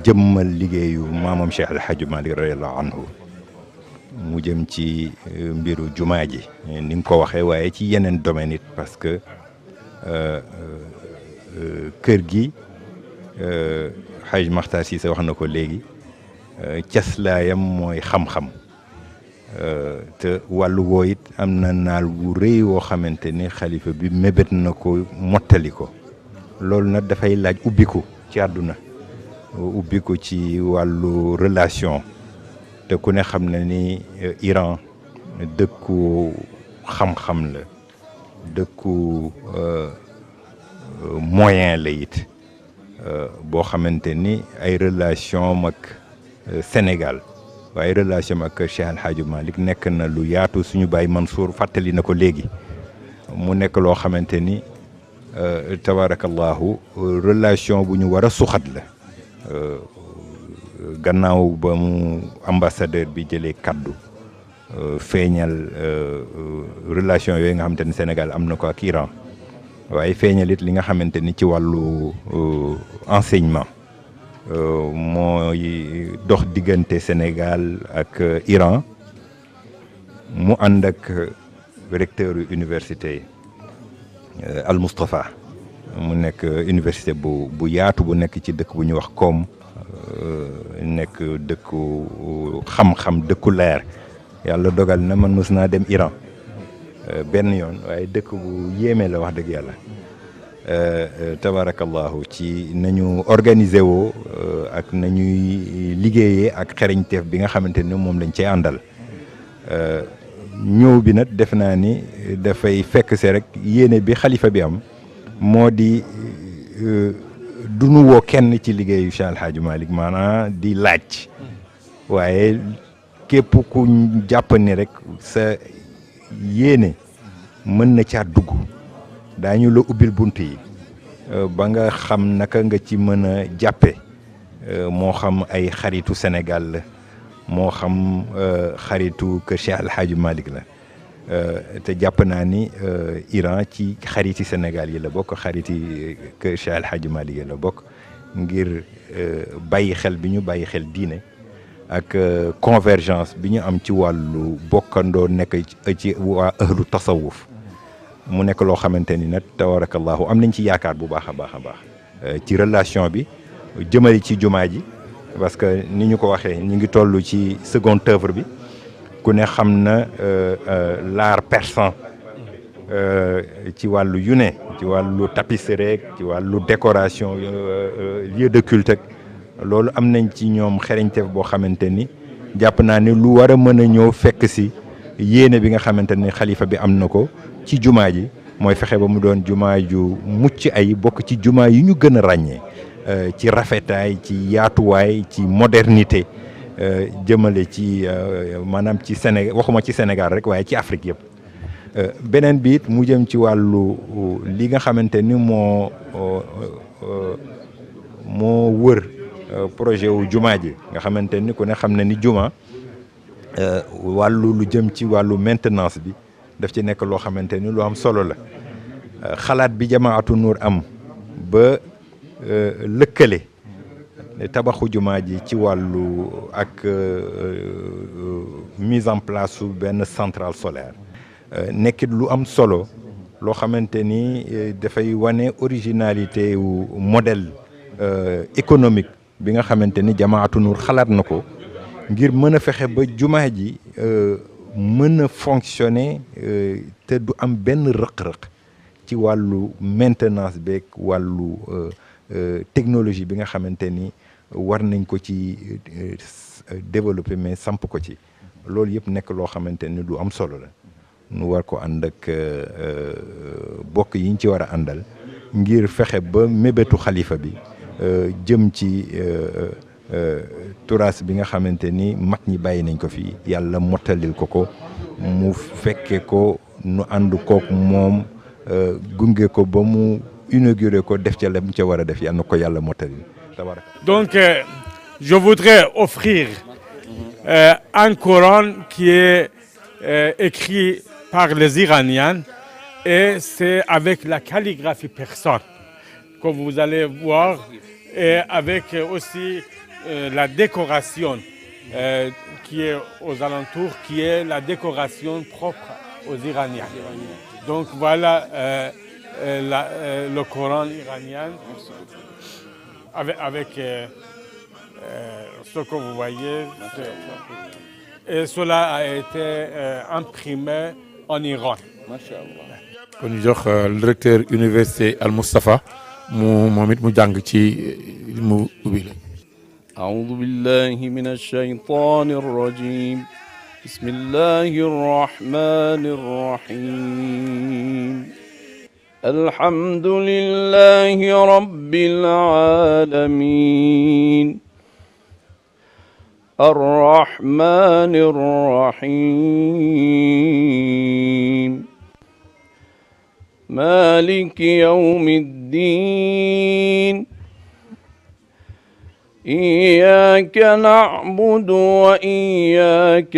jëmmal liggéeyu maamam Cheikh El Hadj Malick radiyallahu anhu mu jëm ci mbiru jumaa ji ni nga ko waxee waaye ci yeneen domaine it parce que kër gi Hadj Makhtar Cissé wax na ko léegi caslaayam mooy xam-xam te wàllu woo it am na naal wu rëy woo xamante ni xalifa bi mébét na ko mottali ko loolu nag dafay laaj ubbiku ci àdduna ubbiku ci wàllu relation te ku ne xam na ni Iran dëkku xam-xam la dëkku moyen la it boo xamante ni ay relation ak Sénégal waaye relation ak Cheikh El Hadj Malick nekk na lu yaatu suñu baay Mansour fàttali na ko léegi mu nekk loo xamante ni tabarakallahu relation bu ñu war a suxat la gannaaw ba mu ambassadeur bi jëlee kaddu feeñal relation yooyu nga xamante ni Sénégal am na ko ak Iran waaye feeñal it li nga xamante ni ci wàllu enseignement mooy dox diggante Sénégal ak Iran mu ànd ak recteur université Al Moustapha mu nekk université bu yaatu bu nekk ci dëkk bu ñuy wax Qom nekk dëkku xam-xam dëkku leer yàlla dogal na man mës naa dem Iran benn yoon waaye dëkk bu yéeme la wax dëgg yàlla tabarakallahu ci nañu organiser woo ak nañuy liggéeyee ak xereñteef bi nga xamante ni moom lañ cee àndal ñëw bi nag def naa ni dafay fekk se rek yéene bi xalifa bi am moo di dunu woo kenn ci liggéeyu Cheikh El Hadj Malick maanaam di laaj waaye képp ku jàpp ni rek sa yéene mën na caa dugg daañu la ubbil bunt yi ba nga xam naka nga ci mën a jàppe moo xam ay xaritu Sénégal la moo xam xaritu kër Cheikh El Hadj Malick la te jàpp naa ni Iran ci xariti Sénégal yi la bokk xariti kër Cheikh El Hadj Malick yi la bokk ngir bàyyi xel bi ñu bàyyi xel diine ak convergence bi ñu am ci wàllu bokkandoo nekk ci waa ahlu tasawuf mu nekk loo xamante ni nag tabarakallahu am nañ ci yaakaar bu baax a baax a baax ci relation bi jëmale ci jumaa ji parce que ni ñu ko waxee ñu ngi toll ci seconde œuvre bi ku ne xam na l'art persan ci wàllu yu ne ci wàllu tapisserie ci wàllu décoration lieu de culte loolu am nañ ci ñoom xereñteef boo xamante ni jàpp naa ni lu war a mën a ñëw fekk si yéene bi nga xamante ni xalifa bi am na ko ci jumaa ji mooy fexe ba mu doon jumaa ju mucc ay bokk ci jumaa yi ñu gën a ràññee ci rafetaay ci yaatuwaay ci modernité jëmale ci maanaam ci Sénégal waxuma ci Sénégal rek waaye ci Afrique yëpp beneen bi it mu jëm ci wàllu li nga xamante ni moo wër projet wu jumaa ji nga xamante ni ku ne xam na ni juma wàllu lu jëm ci wàllu maintenance bi daf ci nekk loo xamante ni lu am solo la xalaat bi Jamaatu Nuur am ba lëkkale tabaxu jumaa ji ci wàllu ak mise en place su benn centrale solaire nekkit lu am solo loo xamante ni dafay wane originalité wu modèle économique bi nga xamante ni Jamaatu Nuur xalaat na ko ngir mën a fexe ba jumaa ji mën a fonctionner te du am benn rëq-rëq ci wàllu maintenance beeg wàllu technologie bi nga xamante ni war nañ ko ci développer mais samp ko ci loolu yëpp nekk loo xamante ni lu am solo la nu war ko ànd ak bokk yi ñu ci war a àndal ngir fexe ba mébétu xalifa bi jëm ci turaas bi nga xamante ni mag ñi bàyyi nañ ko fi yàlla mottalil ko mu fekke ko nu ànd kook moom gunge ko ba mu inauguré ko def ca la mu ca war a def yal na ko yàlla mottalil. Donc je voudrais offrir un Coran qui est écrit par les Iraniens et c'est avec la calligraphie persane comme vous allez voir et avec aussi la décoration qui est aux alentours, qui est la décoration propre aux Iraniens. Donc voilà le Coran iranien avec ce que vous voyez. Et cela a été imprimé en Iran. kon ñu jox le directeur université Al Moustapha moom it mu jàng ci mu ubbi la. أعوذ بالله من الشيطان الرجيم بسم الله الرحمن الرحيم الحمد لله رب العالمين الرحمن الرحيم مالك يوم الدين إياك نعبد وإياك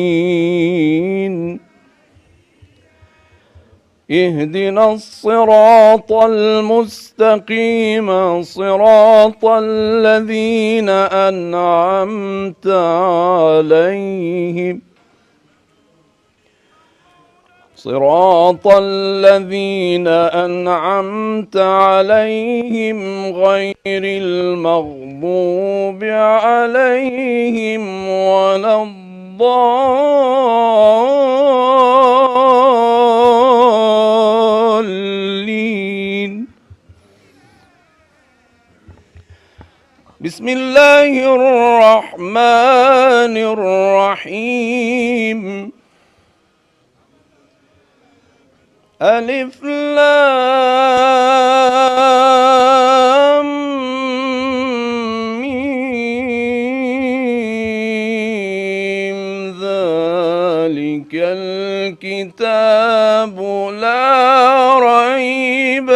نستعين اهدنا الصراط المستقيم صراط الذين أنعمت عليهم صراط الذين أنعمت عليهم غير المغضوب عليهم ولا الضالين بسم الله الرحمن الرحيم ألف لام ميم ذلك الكتاب لا ريب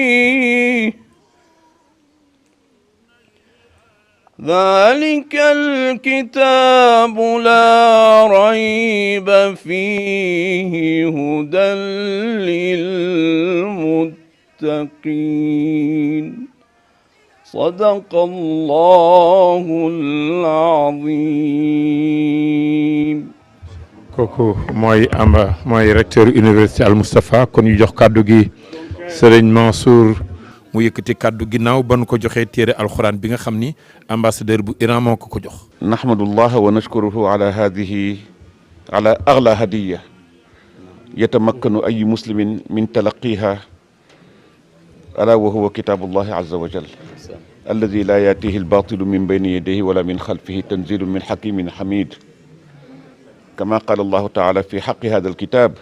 فيه ذلك الكتاب لا ريب فيه هدى للمتقين صدق الله العظيم kooku mooy recteur université Al Moustapha kon ñu jox kàddu gi Serigne Mansour mu yëkkati kàddu ginnaaw ba nu ko joxee téere alxuraan bi nga xam ni ambassadeur bu Iran moo ko jox. nahmadullah wa nashkuruhu ala aghla hadiya yatamakkanu ay muslimin min talaqiha ala wa huwa kitabullahi azza wa jal alladi la yatihi albatilu min bayni yadayhi wala min khalfihi tanzilu min hakimin hamid kama qala allahu taala fi haqqi hadha alkitab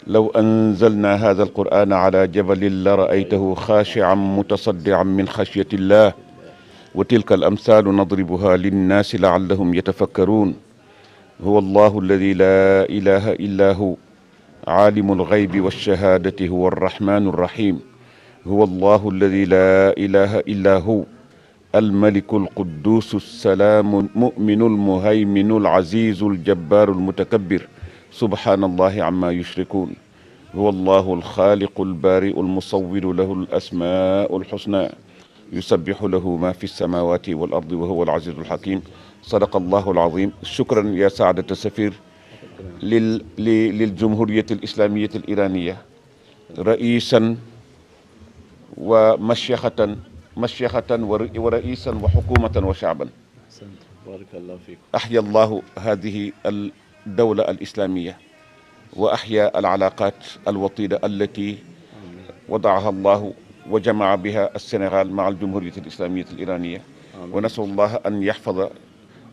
لو أنزلنا هذا القرآن على جبل لرأيته خاشعا متصدعا من خشية الله وتلك الأمثال نضربها للناس لعلهم يتفكرون هو الله الذي لا إله إلا هو عالم الغيب والشهادة هو الرحمن الرحيم هو الله الذي لا إله إلا هو الملك القدوس السلام المؤمن المهيمن العزيز الجبار المتكبر سبحان الله عما يشركون هو الله الخالق البارئ المصور له الأسماء الحسنى يسبح له ما في السماوات والأرض وهو العزيز الحكيم صدق الله العظيم. شكرا يا سعادة السفير للجمهورية الإسلامية الإيرانية رئيسا ومشيخة ورئيسا وحكومة وشعبا. بارك الله فيكم. أحيا الله هذه الدولة الإسلامية وأحيا العلاقات الوطيدة التي وضعها الله وجمع بها السنغال مع الجمهورية الإسلامية الإيرانية. ونسأل الله أن يحفظ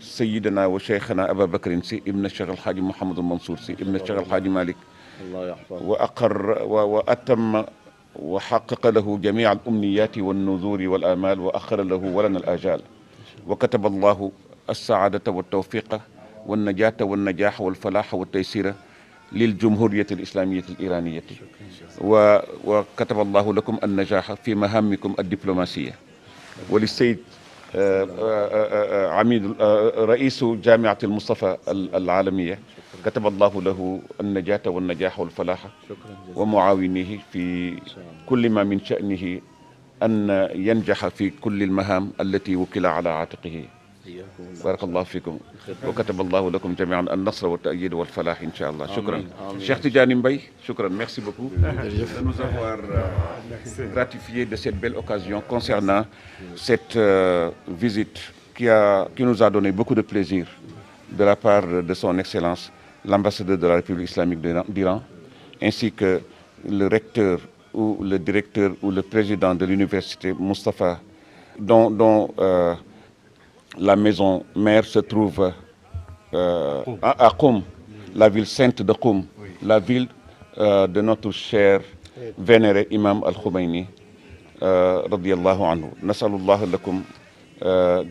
سيدنا وشيخنا أبا بكر سي ابن الشيخ الحاج محمد المنصور سي ابن الشيخ الحاج مالك الله يحفظه وأقر وأتم وحقق له جميع الأمنيات والنذور والآمال وأخر له ولنا الآجال وكتب الله السعادة والتوفيق والنجاة والنجاح والفلاح والتيسير للجمهورية الإسلامية الإيرانية وكتب الله لكم النجاح في مهامكم الدبلوماسية. وللسيد عميد رئيس جامعة المصطفى العالمية كتب الله له النجاة والنجاح والفلاح ومعاونيه في كل ما من شأنه أن ينجح في كل المهام التي وكل على عاتقه. بارك الله فيكم وكتب الله لكم جميعا النصر والتأييد والفلاح إن شاء الله. شكرا. Cheikh Tidiane Mbaye, شكرا, merci beaucoup de nous avoir gratifié de cette belle occasion concernant cette visite qui nous a donné beaucoup de plaisir de la part de son Excellence l'ambassadeur de la République islamique d'Iran ainsi que le recteur ou le directeur ou le président de l'université Moustapha dont la maison mère se trouve à Qom, la ville sainte de Qom, la ville de notre cher vénéré imam al-Khomeini radiyallahu anhu. Nasalullah lakum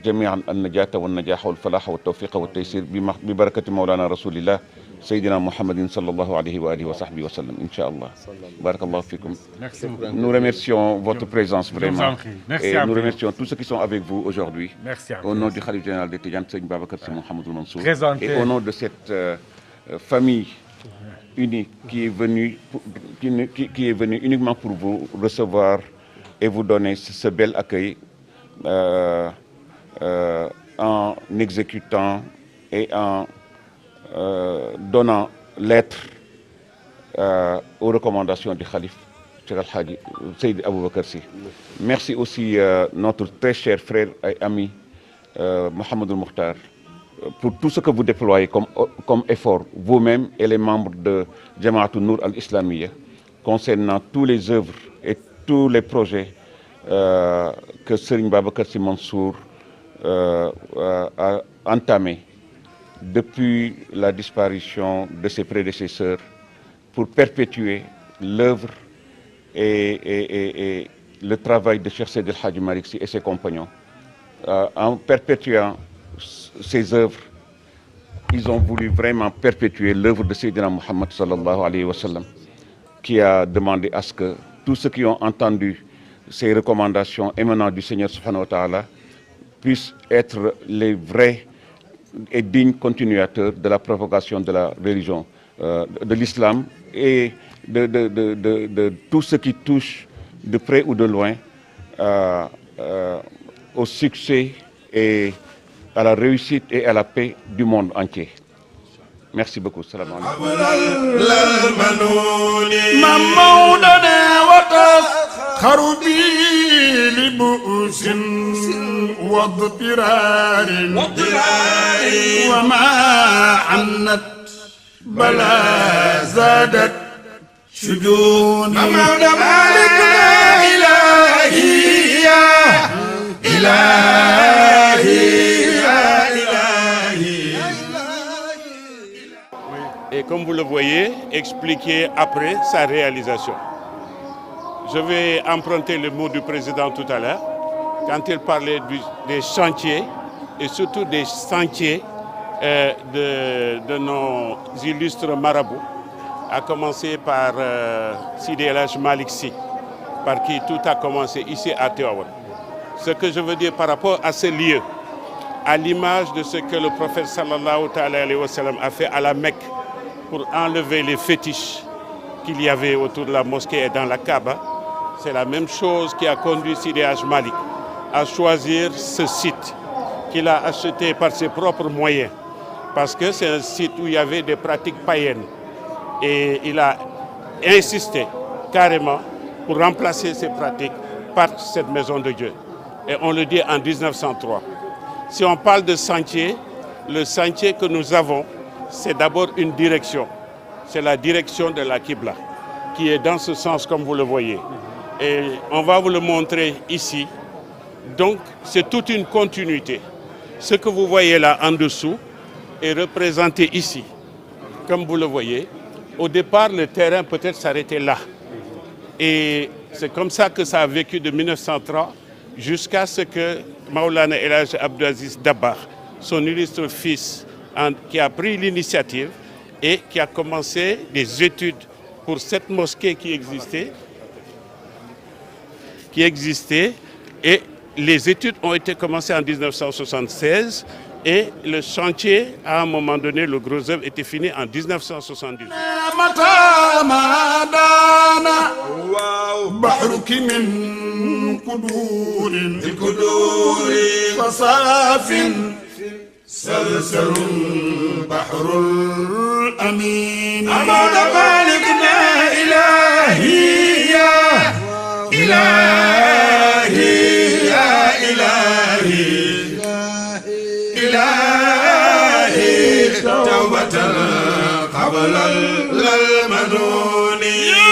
جميعا النجاة والنجاح والفلاح والتوفيق والتيسير ببركة مولانا رسول الله سيدنا محمد صلى الله عليه وآله وصحبه وسلم إن شاء الله. بارك الله فيكم. Nous remercions votre présence vraiment et nous remercions tous ceux qui sont avec vous aujourd'hui au nom du Khalife général de Tidjane Serigne Babacar Sy Mouhamadoul Mansour et au nom de cette famille unie qui est venue uniquement pour vous recevoir et vous donner ce bel accueil en exécutant et en donnant lettre aux recommandations du Khalife Cheikh Al Hadji Seydi Aboubacar Sy. Merci aussi notre très cher frère et ami Mohamed Mokhtar pour tout ce que vous déployez comme effort, vous-même et les membres de Jamaat Nour al-Islamiyya, concernant tous les œuvres et tous les projets que Serigne Babacar Sy Mansour a entamé depuis la disparition de ses prédécesseurs pour perpétuer l'œuvre et le travail de Cheikh Seydi El Hadji Malick Sy et ses compagnons. En perpétuant ces œuvres, ils ont voulu vraiment perpétuer l'œuvre de Sayyidina Muhammad sallallahu alayhi wa sallam, qui a demandé à ce que tous ceux qui ont entendu ces recommandations émanant du Seigneur subhanahu wa ta'ala puissent être les vrais et dignes continuateurs de la propagation de la religion, de l'islam et de tout ce qui touche de près ou de loin au succès et à la réussite et à la paix du monde entier. Merci beaucoup. Salam خربي لبؤس واضطرار وما عنت بلا زادت شجون مولى مالك لا إلهي يا إلهي Et comme vous le voyez, expliquer après sa réalisation. Je vais emprunter le mot du président tout à l'heure, quand il parlait des chantiers, et surtout des sentiers de nos illustres marabouts, à commencer par Sidi El Hadj Malick Sy, par qui tout a commencé ici à Tivaouane. Ce que je veux dire par rapport à ce lieu, à l'image de ce que le prophète sallallahu alayhi wa sallam a fait à la Mecque pour enlever les fétiches qu'il y avait autour de la mosquée et dans la Kaaba, c'est la même chose qui a conduit Sidi El Hadj Malick à choisir ce site qu'il a acheté par ses propres moyens, parce que c'est un site où il y avait des pratiques païennes. Et il a insisté carrément pour remplacer ces pratiques par cette maison de Dieu. Et on le dit en 1903. Si on parle de sentier, le sentier que nous avons, c'est d'abord une direction. C'est la direction de la Qibla, qui est dans ce sens comme vous le voyez. Et on va vous le montrer ici. Donc c'est toute une continuité. Ce que vous voyez là en dessous est représenté ici, comme vous le voyez. Au départ, le terrain peut-être s'arrêtait là. Et c'est comme ça que ça a vécu de 1903 jusqu'à ce que Maulana El Hadj Abdou Aziz Dabakh, son illustre fils, qui a pris l'initiative et qui a commencé des études pour cette mosquée qui existait. Et les études ont été commencées en 1976. Et le chantier, à un moment donné, le gros œuvre était fini en 1978. توبة قبل المنون يا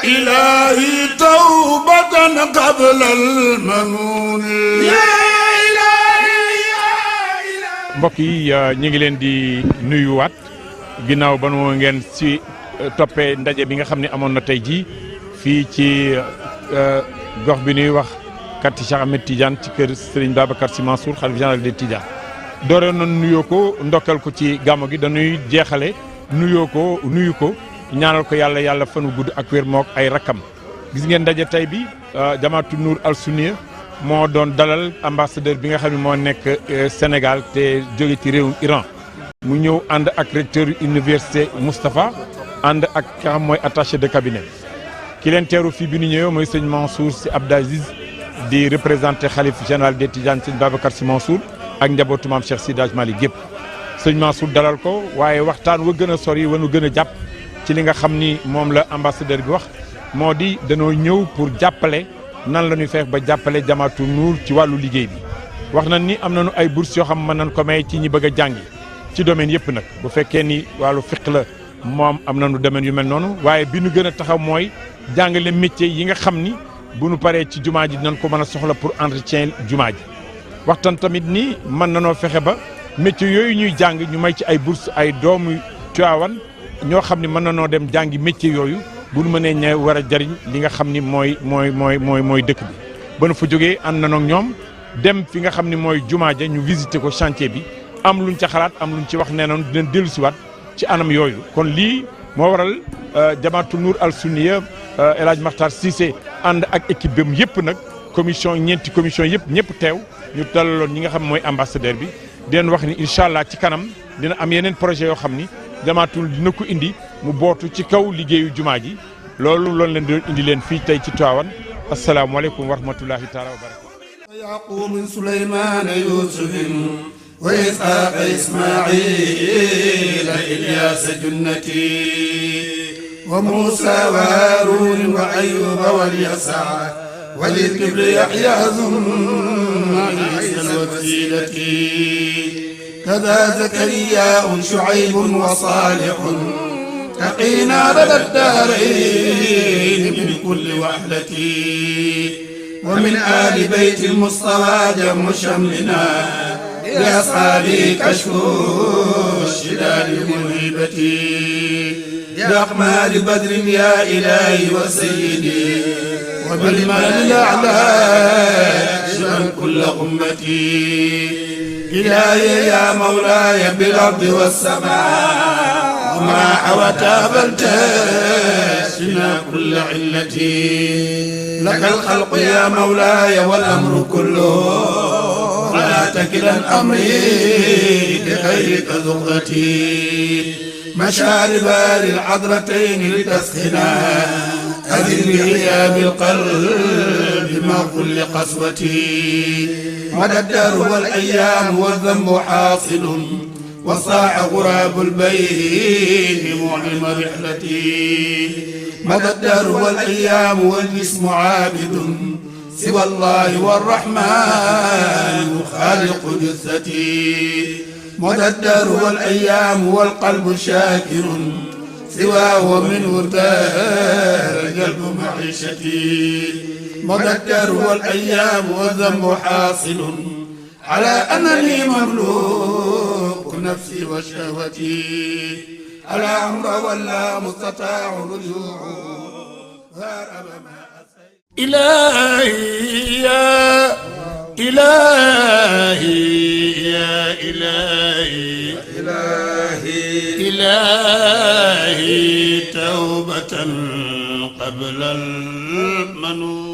إلهي توبة قبل المنون mbokk yi ñu ngi leen di nuyuwaat ginnaaw ba nu ngeen ci toppee ndaje bi nga xam ne amoon na tey jii fii ci gox bi ñuy wax quartier Cheikh Ahmed Tidiane ci kër Serigne Babacar Sy Mansour xalifa général des Tidiane doore noonu nuyoo ko ndokkal ko ci gàmmu gi dañuy jeexale nuyu ko ñaanal ko yàlla fanu gudd ak wér mook ay rakkam gis ngeen ndaje tey bi Jamaatu Nour al Sunniya moo doon dalal ambassadeur bi nga xam ne moo nekk Sénégal te jóge ci réewum Iran mu ñëw ànd ak recteur université Moustapha ànd ak ki nga xam mooy attaché de cabinet ki leen teeru fii bi ñu ñëwee mooy sëñ Mansour Sy Abdou Aziz di représenté xalif général des Tidianes sëñ Babacar Sy Mansour ak njabootu maam Cheikh Seydi Hadji Malick gépp sëñ Mansour dalal ko waaye waxtaan wa gën a sori wanu gën a jàpp ci li nga xam ni moom la ambassadeur bi wax moo di danoo ñëw pour jàppale nan la ñuy feex ba jàppale Jamaatu Nuur ci wàllu liggéey bi wax nañ ni am nañu ay bourses yoo xam mën nañ ko may ci ñi bëgg a jàngi ci domaine yëpp nag bu fekkee ni wàllu fiqh la moom am nañu domaine yu mel noonu waaye bi nu gën a taxaw mooy jàngale métier yi nga xam ni bu nu paree ci jumaa ji dinañ ko mën a soxla pour entretien jumaa ji waxtaan tamit ni mën nanoo fexe ba métier yooyu ñuy jàng ñu may ci ay bourses ay doomu Tiwaawan ñoo xam ni mën nanoo dem jàngi métier yooyu bu nu mënee ñëw war a jariñ li nga xam ni mooy dëkk bi ba nu fa jógee ànd nañoo ak ñoom dem fi nga xam ni mooy jumaa ja ñu visiter ko chantier bi am luñ ca xalaat am luñ ci wax nee nañu dinañ dellusiwaat ci anam yooyu kon lii moo waral Jamaatu Nour al Sunniya El Hadj Makhtar Cissé ànd ak équipe bam yëpp nag ñeenti commission yëpp ñëpp teew ñu dalaloon ñi nga xam mooy ambassadeur bi di leen wax ni incha allah ci kanam dina am yeneen projet yoo xam ni Jamaatul dina ko indi mu bootu ci kaw liggéeyu jumaa ji loolu leen doon indi leen fii tey ci Tivaouane asalaamaaleykum wa rahmatullahi taala wa barakatu yaqub min Suleymaan Yuusuf wa Isxaaq Ismaaciil Ilyaas junnati wa Muusaa wa Haaruun wa Ayyuuba wal Yasaa walil kibri Yaxyaa zumma Iisaa al-wasiilati كذا زكريا شعيب وصالح تقينا رد الدارين من كل وحدة ومن آل بيت المصطفى جم شملنا لأصحابي كشف الشداد منيبتي بأقمار بدر يا إلهي وسيدي وبالمال الأعلى شمل كل أمتي إلهي يا مولاي بالأرض والسماء وما حوت بلتشنا كل علتي لك الخلق يا مولاي والأمر كله ولا تكلن أمري لغيرك ذغتي مشارب للحضرتين لتسخنا أذن بغياب القلب مع كل قسوتي مدى الدهر والأيام والذنب حاصل وصاع غراب البين معلم رحلتي مدى الدهر والأيام والجسم عابد سوى الله والرحمن خالق جثتي مدى الدهر والأيام والقلب شاكر سواه منه ارتاح قلب معيشتي مدى الدهر والأيام والذنب حاصل على أنني مملوك نفسي وشهوتي على أمر ولا مستطاع رجوع هارب ما إلهي يا إلهي يا إلهي إلهي توبة قبل المنون